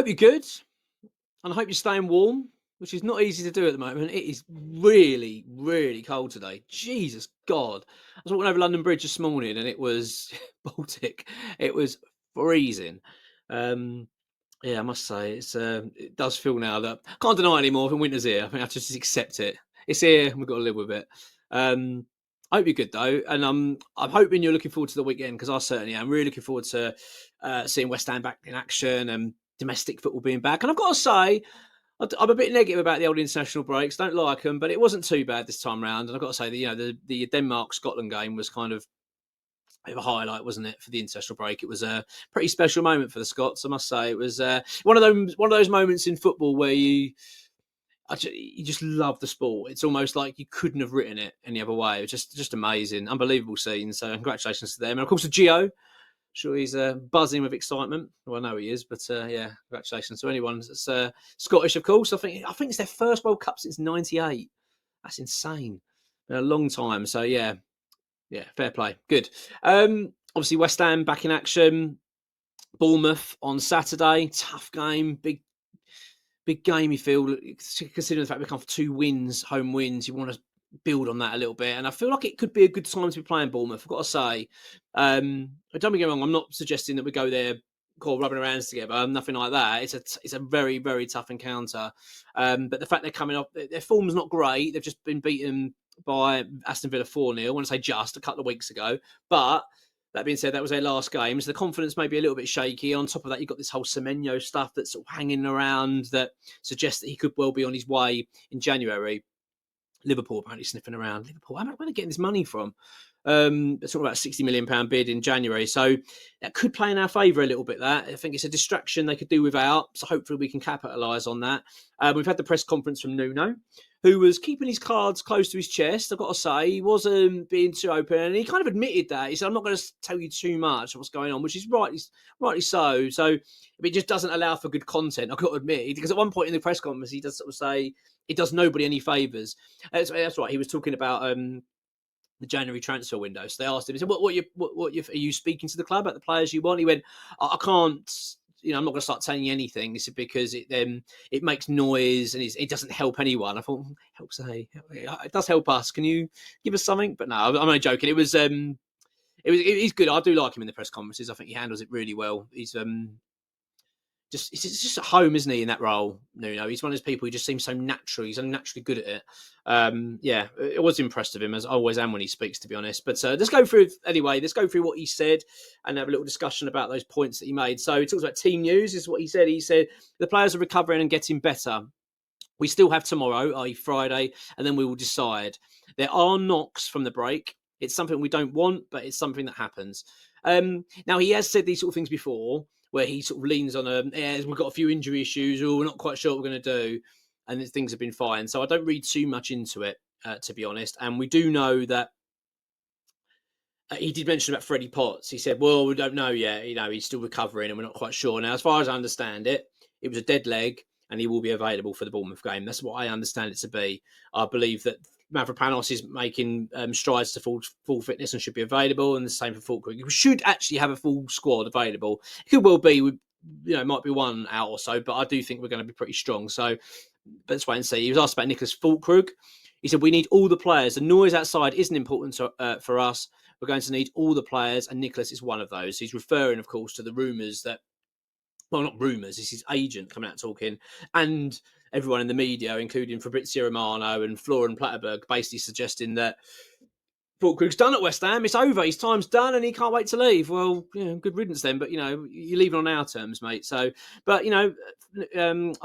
hope you're good, and I hope you're staying warm, which is not easy to do at the moment. It is really, really cold today. Jesus God. I was walking over London Bridge this morning, and it was Baltic. It was freezing. Yeah, I must say, it does feel now that I can't deny it anymore. When winter's here, I think I have to just accept it. It's here, and we've got to live with it. I hope you're good though, and I'm hoping you're looking forward to the weekend, because I certainly am. Really looking forward to seeing West Ham back in action and domestic football being back. And I've got to say, I'm a bit negative about the old international breaks. Don't like them, but it wasn't too bad this time round. And I've got to say that the Denmark Scotland game was kind of a highlight, wasn't it, for the international break? It was a pretty special moment for the Scots, I must say. It was one of those moments in football where you just love the sport. It's almost like you couldn't have written it any other way. It was just amazing, unbelievable scene. So congratulations to them, and of course to Gio. Sure, he's buzzing with excitement. Well, I know he is, but yeah, congratulations to anyone that's Scottish, of course. I think it's their first World Cup since '98. That's insane. Been a long time. So yeah, fair play. Good. Obviously, West Ham back in action. Bournemouth on Saturday. Tough game. Big game, you feel, considering the fact we come for 2 wins, home wins. You want to build on that a little bit. And I feel like it could be a good time to be playing Bournemouth, I've got to say. Don't be getting wrong, I'm not suggesting that we go there rubbing our hands together, nothing like that. It's a very, very tough encounter. But the fact they're coming up, their form's not great. They've just been beaten by Aston Villa 4-0. I want to say just a couple of weeks ago. But that being said, that was their last game, so the confidence may be a little bit shaky. On top of that, you've got this whole Semenyo stuff that's sort of hanging around that suggests that he could well be on his way in January. Liverpool apparently sniffing around. Liverpool, where are they getting this money from? They're talking about a £60 million bid in January. So that could play in our favour a little bit, that. I think it's a distraction they could do without. So hopefully we can capitalise on that. We've had the press conference from Nuno, who was keeping his cards close to his chest. I've got to say, he wasn't being too open. And he kind of admitted that. He said, I'm not going to tell you too much of what's going on, which is rightly so. So it just doesn't allow for good content, I've got to admit. Because at one point in the press conference, he does sort of say, it does nobody any favours. That's right. He was talking about the January transfer window. So they asked him, he said, "What are you speaking to the club about the players you want?" He went, "I can't. I'm not going to start telling you anything." He said, because it makes noise and it doesn't help anyone. I thought, helps, hey, it does help us. Can you give us something? But no, I'm only joking. He's good. I do like him in the press conferences. I think he handles it really well. He's just at home, isn't he, in that role? Nuno, he's one of those people who just seems so natural. He's naturally good at it. Yeah, I was impressed with him, as I always am when he speaks, to be honest. But let's go through what he said and have a little discussion about those points that he made. So he talks about team news. This is what he said. He said the players are recovering and getting better. We still have tomorrow, i.e. Friday, and then we will decide. There are knocks from the break. It's something we don't want, but it's something that happens. Now, he has said these sort of things before, where he sort of leans on we've got a few injury issues, or we're not quite sure what we're going to do, and things have been fine. So I don't read too much into it, to be honest. And we do know that he did mention about Freddie Potts. He said, well, we don't know yet. He's still recovering and we're not quite sure. Now, as far as I understand it, it was a dead leg and he will be available for the Bournemouth game. That's what I understand it to be. I believe that Mavropanos is making strides to full fitness and should be available, and the same for Fulkrug. We should actually have a full squad available. It could well be, might be one out or so, but I do think we're going to be pretty strong. So let's wait and see. He was asked about Nicholas Fulkrug. He said, we need all the players. The noise outside isn't important for us. We're going to need all the players, and Nicholas is one of those. He's referring, of course, to the rumours that, well, not rumours, it's his agent coming out talking, and everyone in the media, including Fabrizio Romano and Florian Plattenberg, basically suggesting that Fulkrug's done at West Ham. It's over. His time's done, and he can't wait to leave. Well, good riddance then. But you're leaving on our terms, mate. So, but I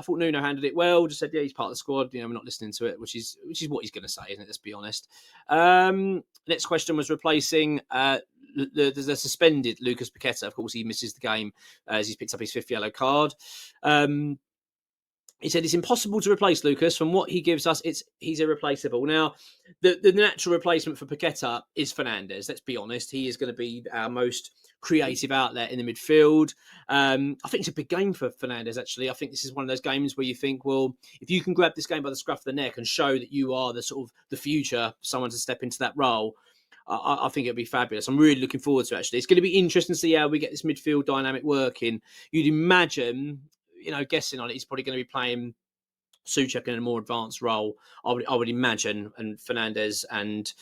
thought Nuno handled it well. Just said, yeah, he's part of the squad. We're not listening to it, which is what he's going to say, isn't it? Let's be honest. Next question was replacing the suspended Lucas Paqueta. Of course, he misses the game as he's picked up his 5th yellow card. He said it's impossible to replace Lucas. From what he gives us, he's irreplaceable. Now, the natural replacement for Paqueta is Fernandes. Let's be honest. He is going to be our most creative outlet in the midfield. I think it's a big game for Fernandes, actually. I think this is one of those games where you think, well, if you can grab this game by the scruff of the neck and show that you are the sort of the future, someone to step into that role, I think it'll be fabulous. I'm really looking forward to it, actually. It's going to be interesting to see how we get this midfield dynamic working. You'd imagine, guessing on it, he's probably going to be playing Souček in a more advanced role, I would imagine, and Fernandes and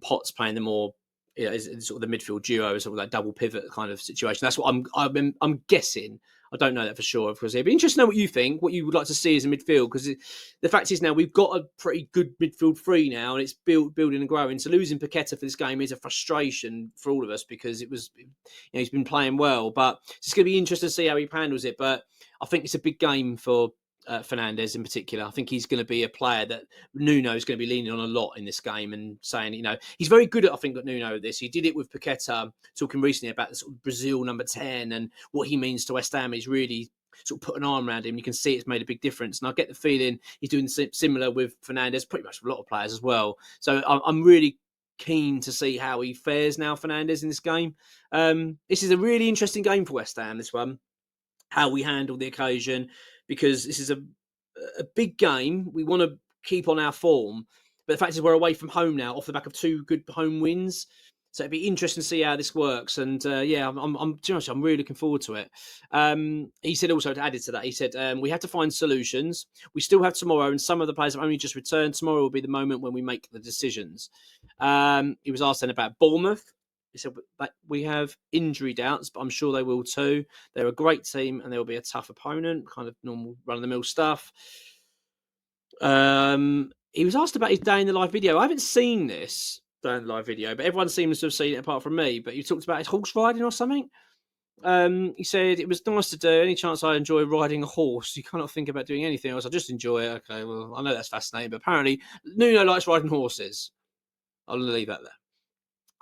Potts playing the more, sort of the midfield duo, sort of that double pivot kind of situation. That's what I'm guessing. I don't know that for sure, of course. It'd be interesting to know what you think, what you would like to see as a midfield, because the fact is now we've got a pretty good midfield three now, and it's building and growing. So losing Paqueta for this game is a frustration for all of us, because he's been playing well, but it's going to be interesting to see how he handles it. But I think it's a big game for Fernandes in particular. I think he's going to be a player that Nuno is going to be leaning on a lot in this game, and saying, he's very good at, I think, at Nuno this. He did it with Paqueta, talking recently about the sort of Brazil number 10 and what he means to West Ham. He's really sort of put an arm around him. You can see it's made a big difference. And I get the feeling he's doing similar with Fernandes, pretty much with a lot of players as well. So I'm really keen to see how he fares now, Fernandes, in this game. This is a really interesting game for West Ham, this one, how we handle the occasion, because this is a big game. We want to keep on our form, but the fact is we're away from home now off the back of 2 good home wins. So it'd be interesting to see how this works. And I'm really looking forward to it. He said also, to add to that, he said, we have to find solutions. We still have tomorrow, and some of the players have only just returned. Tomorrow will be the moment when we make the decisions. He was asked then about Bournemouth. He said that we have injury doubts, but I'm sure they will too. They're a great team, and they'll be a tough opponent, kind of normal run-of-the-mill stuff. He was asked about his day in the live video. I haven't seen this day in the live video, but everyone seems to have seen it apart from me. But he talked about his horse riding or something. He said, it was nice to do. Any chance I enjoy riding a horse. You cannot think about doing anything else. I just enjoy it. Okay, well, I know that's fascinating, but apparently Nuno likes riding horses. I'll leave that there.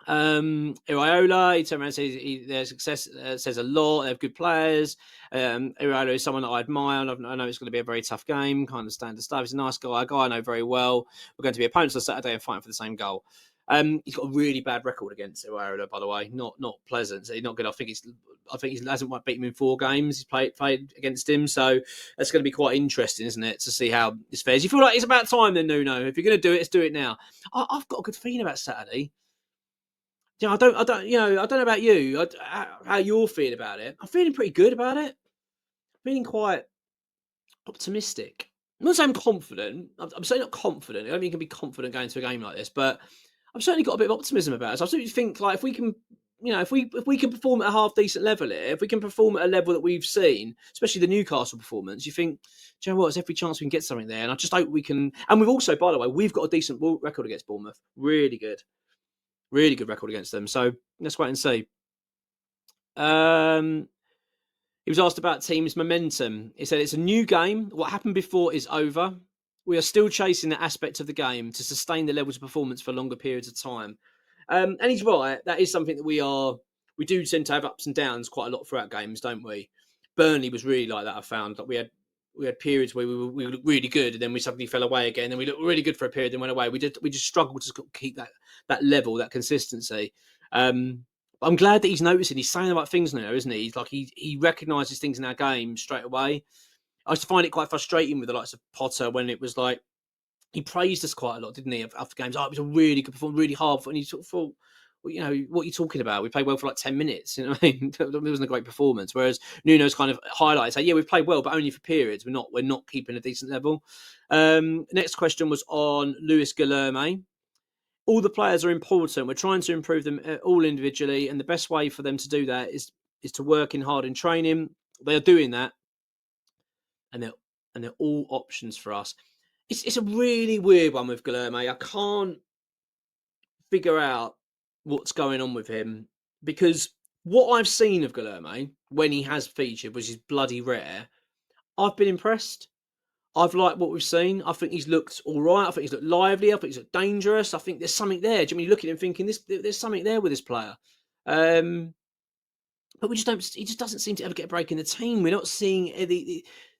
Iraola, he turned around and says their success says a lot. They have good players. Iraola is someone that I admire, and I know it's going to be a very tough game, kind of standard stuff. He's a nice guy, a guy I know very well. We're going to be opponents on Saturday and fighting for the same goal. He's got a really bad record against Iraola, by the way. Not pleasant. So he's not good. I think he hasn't beaten him in 4 games. He's played against him, so that's going to be quite interesting, isn't it, to see how this fares. You feel like it's about time then, Nuno. If you're going to do it, let's do it now. I've got a good feeling about Saturday. I don't know about you, how you're feeling about it. I'm feeling pretty good about it. I'm feeling quite optimistic. I'm not saying I'm confident. I'm certainly not confident. I don't think you can be confident going to a game like this, but I've certainly got a bit of optimism about it. So I certainly think, like, if we can, if we can perform at a half decent level here, if we can perform at a level that we've seen, especially the Newcastle performance, you think, do you know what? There's every chance we can get something there. And I just hope we can. And we've also, by the way, we've got a decent record against Bournemouth. Really good. Really good record against them. So let's wait and see. He was asked about team's momentum. He said, it's a new game. What happened before is over. We are still chasing that aspect of the game to sustain the levels of performance for longer periods of time. And he's right. That is something that we do tend to have ups and downs quite a lot throughout games, don't we? Burnley was really like that, I found. That we had periods where we looked really good, and then we suddenly fell away again. Then we looked really good for a period, then went away. We just struggled to keep that level, that consistency. I'm glad that he's noticing. He's saying the right things now, isn't he? He's like he recognises things in our game straight away. I used to find it quite frustrating with the likes of Potter when it was like he praised us quite a lot, didn't he? After games, it was a really good performance, really hard. And you sort of thought, well, what are you talking about? We played well for like 10 minutes. You know what I mean? It wasn't a great performance. Whereas Nuno's kind of highlights, yeah, we've played well, but only for periods. We're not keeping a decent level. Next question was on Luis Guilherme. All the players are important. We're trying to improve them all individually, and the best way for them to do that is to work hard in training. They are doing that, and they're all options for us. It's a really weird one with Guilherme. I can't figure out what's going on with him, because what I've seen of Guilherme when he has featured, which is bloody rare, I've been impressed. I've liked what we've seen. I think he's looked all right. I think he's looked lively. I think he's looked dangerous. I think there's something there. Do you mean you look at him thinking there's something there with this player? But we just don't. He just doesn't seem to ever get a break in the team. We're not seeing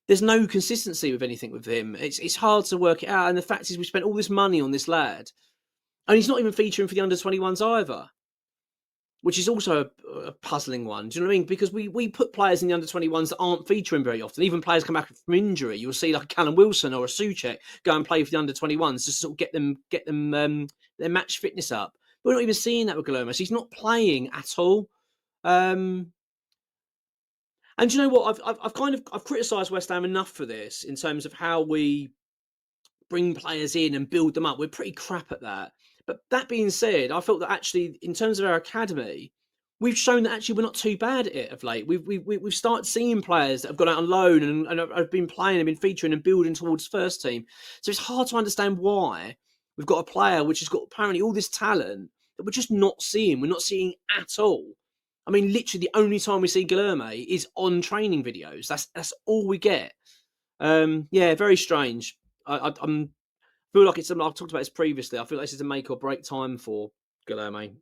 there's no consistency with anything with him. It's hard to work it out. And the fact is, we spent all this money on this lad, and he's not even featuring for the under-21s either, which is also a puzzling one. Do you know what I mean? Because we put players in the under-21s that aren't featuring very often. Even players come back from injury. You'll see like a Callum Wilson or a Souček go and play for the under-21s to sort of get them their match fitness up. But we're not even seeing that with Guilherme. So he's not playing at all. And you know what? I've criticised West Ham enough for this in terms of how we bring players in and build them up. We're pretty crap at that. But that being said, I felt that actually, in terms of our academy, we've shown that actually we're not too bad at it of late. We've started seeing players that have gone out on loan and have been playing and been featuring and building towards first team. So it's hard to understand why we've got a player which has got apparently all this talent that we're just not seeing. We're not seeing at all. I mean, literally the only time we see Guilherme is on training videos. That's all we get. Yeah, very strange. I'm feel like it's something I've talked about this previously. I feel like this is a make or break time for Guilherme.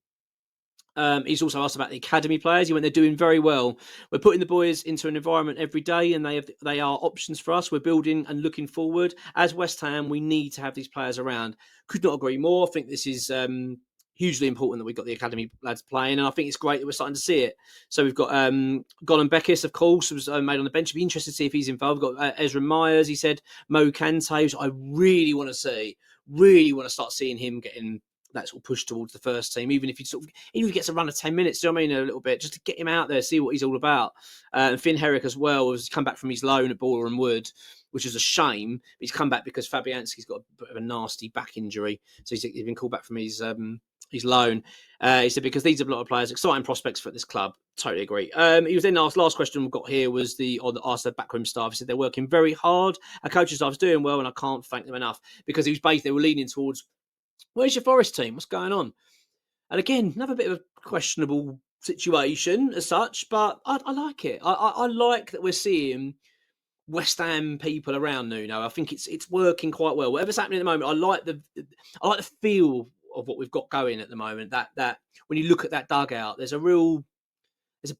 He's also asked about the academy players. He went, they're doing very well. We're putting the boys into an environment every day, and they are options for us. We're building and looking forward. As West Ham, we need to have these players around. Could not agree more. I think this is hugely important that we've got the academy lads playing, and I think it's great that we're starting to see it. So we've got Golan Beckis, of course, was made on the bench. It'd be interesting to see if he's involved. We've got Ezra Myers. He said Mo Kante, which I really want to see. Really want to start seeing him getting that sort of push towards the first team, even if even if he gets a run of 10 minutes, do you know what I mean, a little bit, just to get him out there, see what he's all about. And Finn Herrick as well has come back from his loan at Boreham Wood, which is a shame. He's come back because Fabianski's got a bit of a nasty back injury, so he's been called back from his loan. He said because these are a lot of players, exciting prospects for this club. Totally agree. He was then asked, last question we got here was asked the backroom staff. He said they're working very hard. Our coaching staff's doing well, and I can't thank them enough, because he was basically, they were leaning towards, where's your Forest team? What's going on? And again, another bit of a questionable situation as such, but I like it. I like that we're seeing West Ham people around Nuno. I think it's working quite well. Whatever's happening at the moment, I like the feel of what we've got going at the moment. That when you look at that dugout, there's a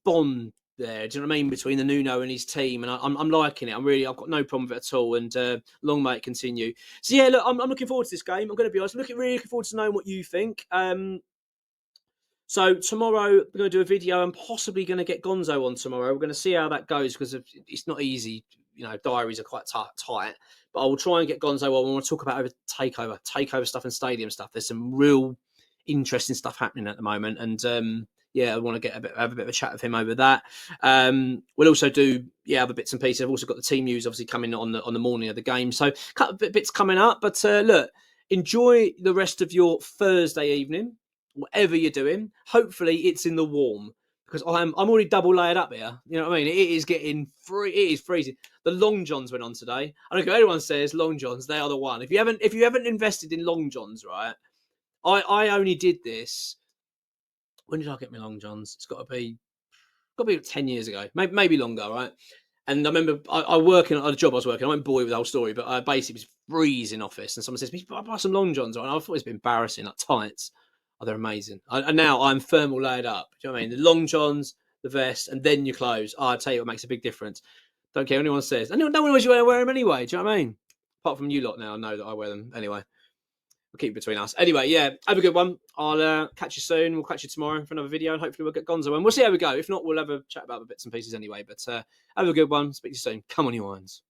bond there. Do you know what I mean, between the Nuno and his team? And I'm liking it. I've got no problem with it at all. And long may it continue. So yeah, look, I'm looking forward to this game. I'm going to be honest, really looking forward to knowing what you think. So tomorrow we're going to do a video. I'm possibly going to get Gonzo on tomorrow. We're going to see how that goes, because it's not easy. You know, diaries are quite tight. But I will try and get Gonzo on. We want to talk about takeover stuff and stadium stuff. There's some real interesting stuff happening at the moment, and yeah, I want to have a bit of a chat with him over that. We'll also do other bits and pieces. I've also got the team news obviously coming on the morning of the game, so a couple of bits coming up. But look, enjoy the rest of your Thursday evening, whatever you're doing. Hopefully, it's in the warm, because I'm already double layered up here. You know what I mean? It is getting free. It is freezing. The long johns went on today. I don't care what anyone says. Long johns, they are the one. If you haven't invested in long johns, right? I only did this. When did I get my long johns? It's got to be 10 years ago, maybe longer, right? And I remember I working at a job I was working. I won't bore you with the whole story, but I basically was freezing office, and someone says, "Buy some long johns," right? And I thought it was a bit embarrassing, like tights. Oh, they're amazing. And now I'm thermal layered up. Do you know what I mean? The long johns, the vest, and then your clothes. Oh, I tell you what makes a big difference. Don't care what anyone says. And no one knows you wear them anyway. Do you know what I mean? Apart from you lot now, I know that I wear them anyway. We'll keep it between us. Anyway, yeah, have a good one. I'll catch you soon. We'll catch you tomorrow for another video, and hopefully we'll get Gonzo, and we'll see how we go. If not, we'll have a chat about the bits and pieces anyway. But have a good one. Speak to you soon. Come on, you irons.